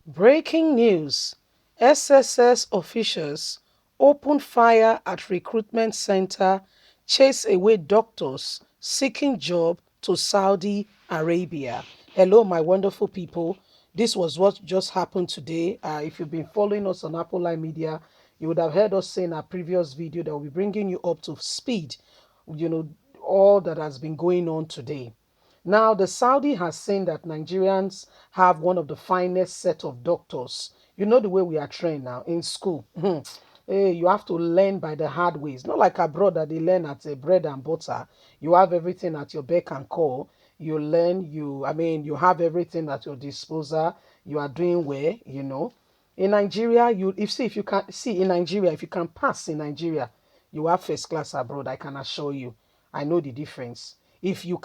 Breaking news: SSS officials open fire at recruitment center, chase away doctors seeking job to Saudi Arabia. Hello, my wonderful people. This was what just happened today. If you've been following us on Apple Line Media, you would have heard us say in our previous video that we'll be bringing you up to speed, you know, all that has been going on today. Now, the Saudi has seen that Nigerians have one of the finest set of doctors. You know the way we are trained now in school. Hey, you have to learn by the hard ways. Not like abroad that they learn at bread and butter. You have everything at your beck and call. You learn, you have everything at your disposal. You are doing well. In Nigeria, if you can see in Nigeria, if you can pass in Nigeria, you have first class abroad, I can assure you. I know the difference. If you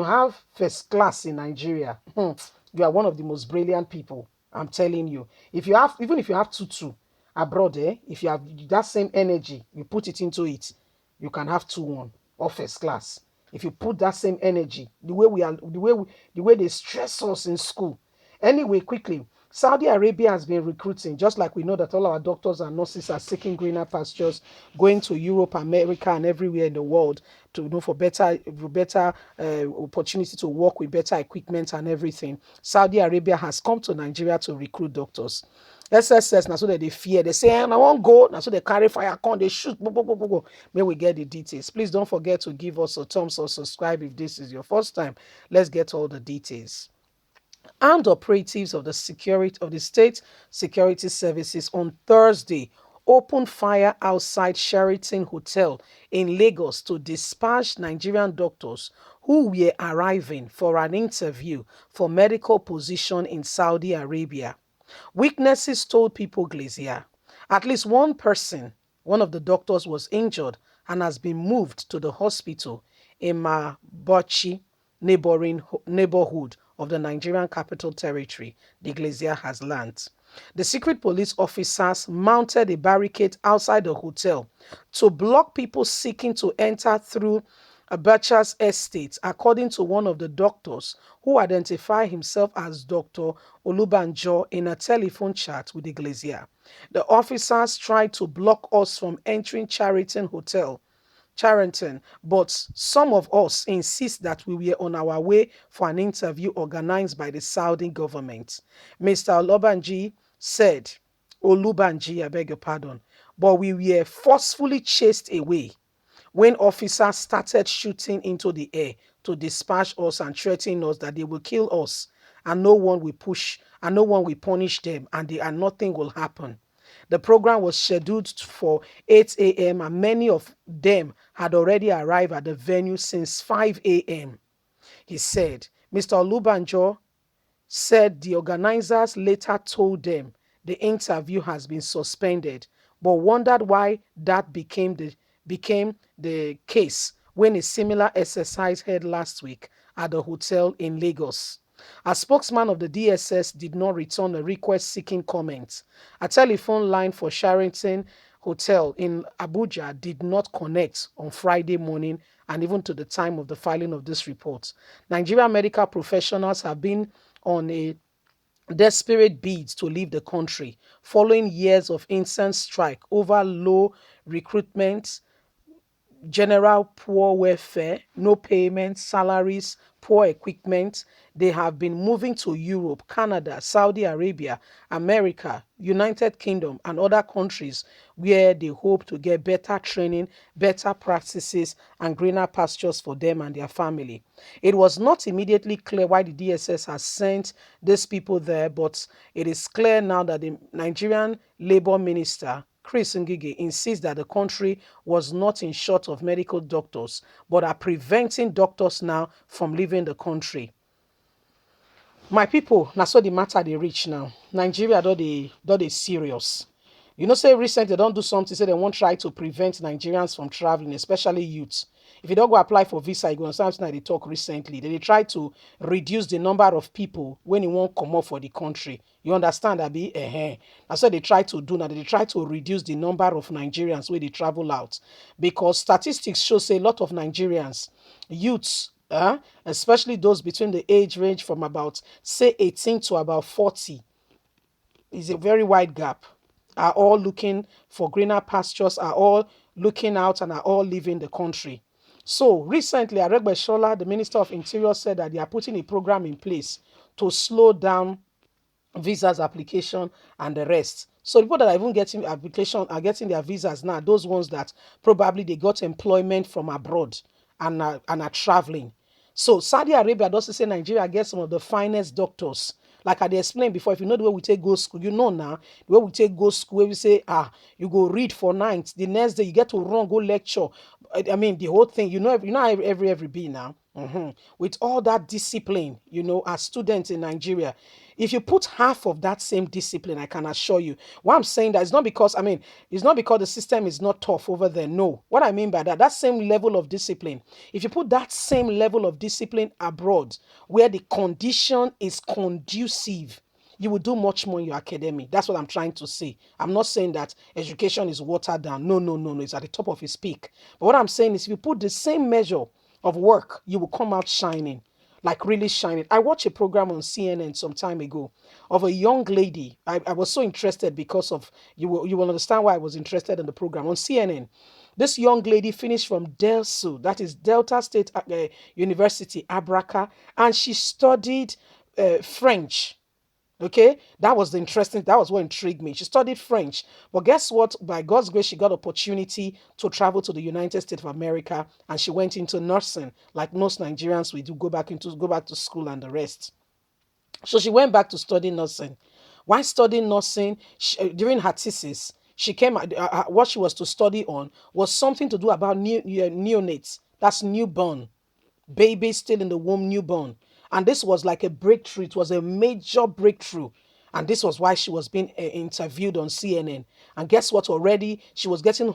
have first class in Nigeria, you are one of the most brilliant people. I'm telling you. Even if you have two abroad, if you have that same energy, you put it into it, you can have 2-1 or first class. If you put that same energy, the way they stress us in school. Anyway, quickly, Saudi Arabia has been recruiting, just like we know that all our doctors and nurses are seeking greener pastures, going to Europe, America, and everywhere in the world to for better opportunity to work with better equipment and everything. Saudi Arabia has come to Nigeria to recruit doctors. SSS, now so that they fear. They say, I won't go. Now so they carry fire, come, they shoot. May we get the details. Please don't forget to give us a thumbs or subscribe if this is your first time. Let's get all the details. Armed operatives of the state security services on Thursday opened fire outside Sheraton Hotel in Lagos to dispatch Nigerian doctors who were arriving for an interview for medical position in Saudi Arabia. Witnesses told People Glacier at least one person, one of the doctors, was injured and has been moved to the hospital in Mabochi neighborhood of the Nigerian Capital Territory, the Glacier has learnt. The secret police officers mounted a barricade outside the hotel to block people seeking to enter through Abacha's estate, according to one of the doctors who identified himself as Dr. Olubanjo in a telephone chat with the Glacier. The officers tried to block us from entering Charenton, but some of us insist that we were on our way for an interview organized by the Saudi government. Mr. Olubanji, I beg your pardon, but we were forcefully chased away when officers started shooting into the air to dispatch us and threaten us that they will kill us and no one will punish them and nothing will happen. The program was scheduled for 8 a.m. and many of them had already arrived at the venue since 5 a.m. He said, Mr. Olubanjo said the organizers later told them the interview has been suspended, but wondered why that became the case when a similar exercise held last week at the hotel in Lagos. A spokesman of the DSS did not return a request seeking comment. A telephone line for Sheraton Hotel in Abuja did not connect on Friday morning and even to the time of the filing of this report. Nigerian medical professionals have been on a desperate bids to leave the country following years of intense strike over low recruitment, general poor welfare, no payments, salaries, poor equipment. They have been moving to Europe, Canada, Saudi Arabia, America, United Kingdom, and other countries where they hope to get better training, better practices, and greener pastures for them and their family. It was not immediately clear why the DSS has sent these people there, but it is clear now that the Nigerian Labour Minister Chris Ngige insists that the country was not in short of medical doctors, but are preventing doctors now from leaving the country. My people, na so the matter they reach now. Nigeria do they serious. Say recently they don't do something, say they won't try to prevent Nigerians from traveling, especially youths. If you don't go apply for visa, you go understand something they talk recently. They try to reduce the number of people when you won't come up for the country. You understand that be That's what they try to do now. They try to reduce the number of Nigerians where they travel out. Because statistics show say a lot of Nigerians, youths, especially those between the age range from about say 18 to about 40, is a very wide gap, are all looking for greener pastures, are all looking out, and are all leaving the country. So recently, Aregbe Shola, the Minister of Interior, said that they are putting a program in place to slow down visas application and the rest. So people that are even getting application are getting their visas now. Those ones that probably they got employment from abroad and are traveling. So Saudi Arabia does say Nigeria gets some of the finest doctors. Like I explained before, if you know the way we take go school, you know now the way we take go school, where we say, you go read for nights. The next day you get to run, go lecture. I mean, the whole thing, you know how every be now. With all that discipline, as students in Nigeria, if you put half of that same discipline, I can assure you. What I'm saying that it's not because, it's not because the system is not tough over there. No. What I mean by that, that same level of discipline, if you put that same level of discipline abroad, where the condition is conducive, you will do much more in your academy. That's what I'm trying to say. I'm not saying that education is watered down. No, no, no, no. It's at the top of its peak. But what I'm saying is if you put the same measure of work, you will come out shining, like really shining. I watched a program on CNN some time ago of a young lady. I was so interested because of, you will understand why I was interested in the program on CNN. This young lady finished from DELSU, that is Delta State University, Abraka, and she studied French. Okay, that was what intrigued me. She studied French, but guess what? By God's grace, she got opportunity to travel to the United States of America, and she went into nursing, like most Nigerians we do, go back to school and the rest. So she went back to study nursing. While studying nursing, during her thesis, she came. What she was to study on was something to do about neonates. That's newborn baby still in the womb, newborn. And this was like a breakthrough. It was a major breakthrough. And this was why she was being interviewed on CNN. And guess what? Already she was getting,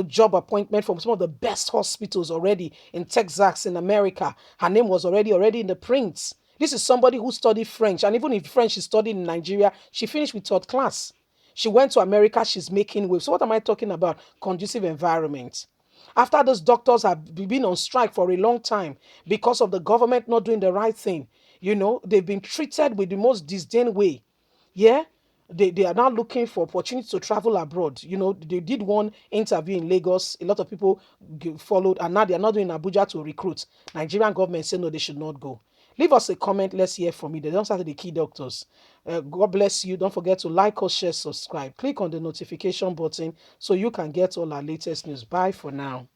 job appointment from some of the best hospitals already in Texas, in America. Her name was already in the prints. This is somebody who studied French, and even if French she studied in Nigeria, she finished with third class. She went to America. She's making waves. So what am I talking about? Conducive environment. After those doctors have been on strike for a long time because of the government not doing the right thing, they've been treated with the most disdain way. Yeah, they are now looking for opportunities to travel abroad. They did one interview in Lagos. A lot of people followed, and now they are not doing Abuja to recruit. Nigerian government say no, they should not go. Leave us a comment. Let's hear from you. They don't start the key doctors. God bless you. Don't forget to like or share, subscribe. Click on the notification button so you can get all our latest news. Bye for now.